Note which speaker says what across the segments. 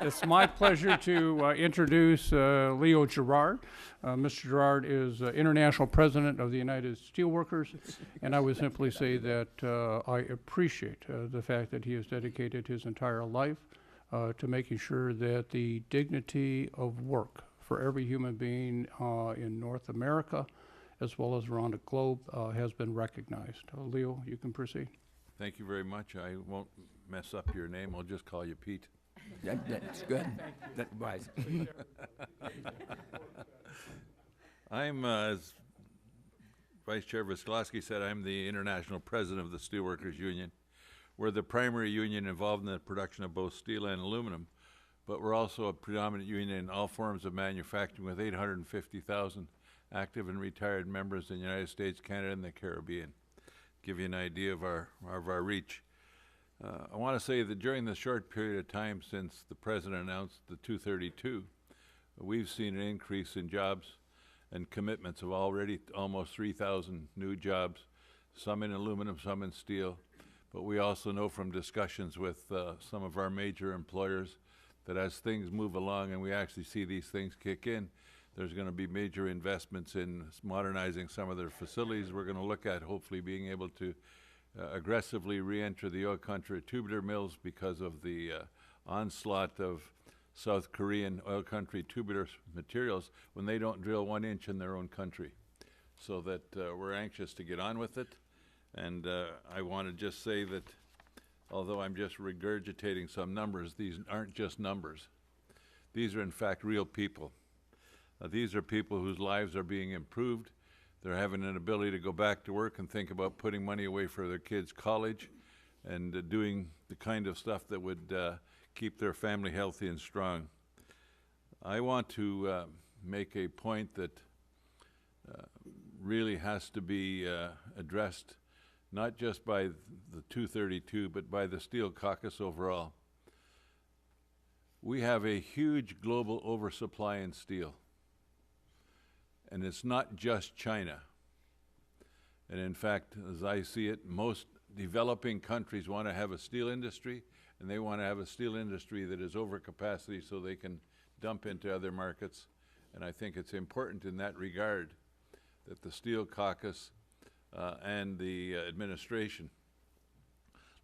Speaker 1: It's my pleasure to introduce Leo Gerard. Mr. Gerard is International President of the United Steelworkers, and I would simply say that I appreciate the fact that he has dedicated his entire life to making sure that the dignity of work for every human being in North America, as well as around the globe, has been recognized. Leo, you can proceed.
Speaker 2: Thank you very much. I won't mess up your name. I'll just call you Pete.
Speaker 3: That's good. That's wise.
Speaker 2: I'm, as Vice Chair Visklowski said, I'm the International President of the Steelworkers Union. We're the primary union involved in the production of both steel and aluminum, but we're also a predominant union in all forms of manufacturing with 850,000 active and retired members in the United States, Canada, and the Caribbean. Give you an idea of our reach. I want to say that during the short period of time since the President announced the 232, we've seen an increase in jobs and commitments of already almost 3,000 new jobs, some in aluminum, some in steel. But we also know from discussions with some of our major employers that as things move along and we actually see these things kick in, there's going to be major investments in modernizing some of their facilities. We're going to look at hopefully being able to aggressively re-enter the oil country tubular mills because of the onslaught of South Korean oil country tubular materials when they don't drill 1 inch in their own country. So that we're anxious to get on with it. And I want to just say that although I'm just regurgitating some numbers, these aren't just numbers. These are in fact real people. These are people whose lives are being improved. They're having an ability to go back to work and think about putting money away for their kids' college and doing the kind of stuff that would keep their family healthy and strong. I want to make a point that really has to be addressed not just by the 232, but by the Steel Caucus overall. We have a huge global oversupply in steel. And it's not just China. And in fact, as I see it, most developing countries want to have a steel industry, and they want to have a steel industry that is over capacity so they can dump into other markets. And I think it's important in that regard that the Steel Caucus and the administration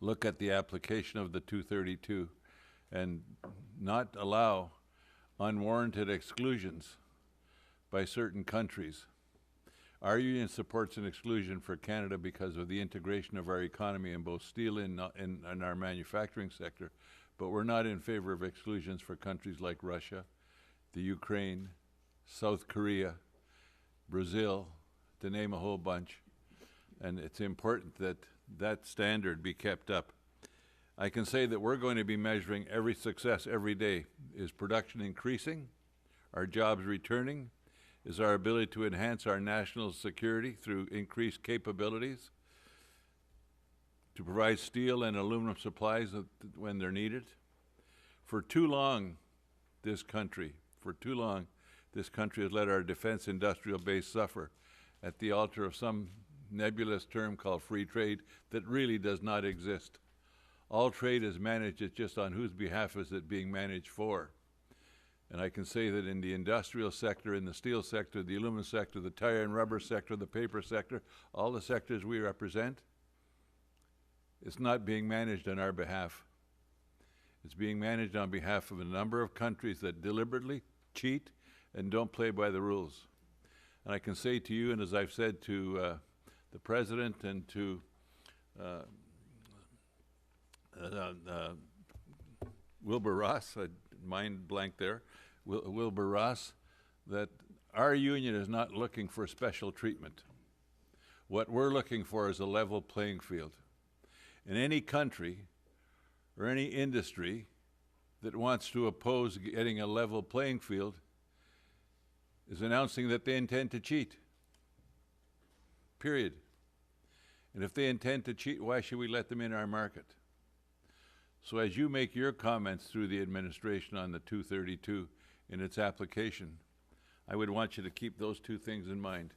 Speaker 2: look at the application of the 232 and not allow unwarranted exclusions by certain countries. Our union supports an exclusion for Canada because of the integration of our economy in both steel and our manufacturing sector, but we're not in favor of exclusions for countries like Russia, the Ukraine, South Korea, Brazil, to name a whole bunch. And it's important that that standard be kept up. I can say that we're going to be measuring every success every day. Is production increasing? Are jobs returning? Is our ability to enhance our national security through increased capabilities, to provide steel and aluminum supplies when they're needed? For too long, this country has let our defense industrial base suffer at the altar of some nebulous term called free trade that really does not exist. All trade is managed, it's just on whose behalf is it being managed for. And I can say that in the industrial sector, in the steel sector, the aluminum sector, the tire and rubber sector, the paper sector, all the sectors we represent, it's not being managed on our behalf. It's being managed on behalf of a number of countries that deliberately cheat and don't play by the rules. And I can say to you, and as I've said to the President and to Wilbur Ross, mind blank there, Wilbur Ross, that our union is not looking for special treatment. What we're looking for is a level playing field. In any country or any industry that wants to oppose getting a level playing field is announcing that they intend to cheat. Period. And if they intend to cheat, why should we let them in our market? So as you make your comments through the administration on the 232 in its application, I would want you to keep those two things in mind.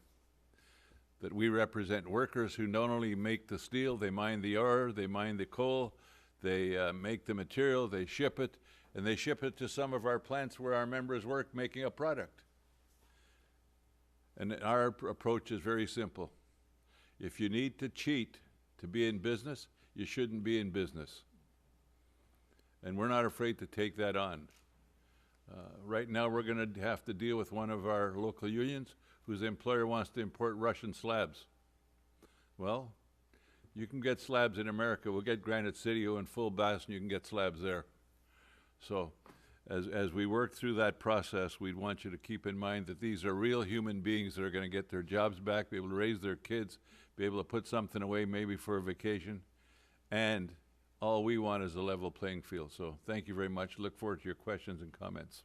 Speaker 2: That we represent workers who not only make the steel, they mine the ore, they mine the coal, they make the material, they ship it, and they ship it to some of our plants where our members work making a product. And our approach is very simple. If you need to cheat to be in business, you shouldn't be in business. And we're not afraid to take that on. Right now, we're going to have to deal with one of our local unions whose employer wants to import Russian slabs. Well, you can get slabs in America. We'll get Granite City in full blast, and you can get slabs there. So as we work through that process, we'd want you to keep in mind that these are real human beings that are going to get their jobs back, be able to raise their kids, be able to put something away maybe for a vacation, and all we want is a level playing field. So thank you very much. Look forward to your questions and comments.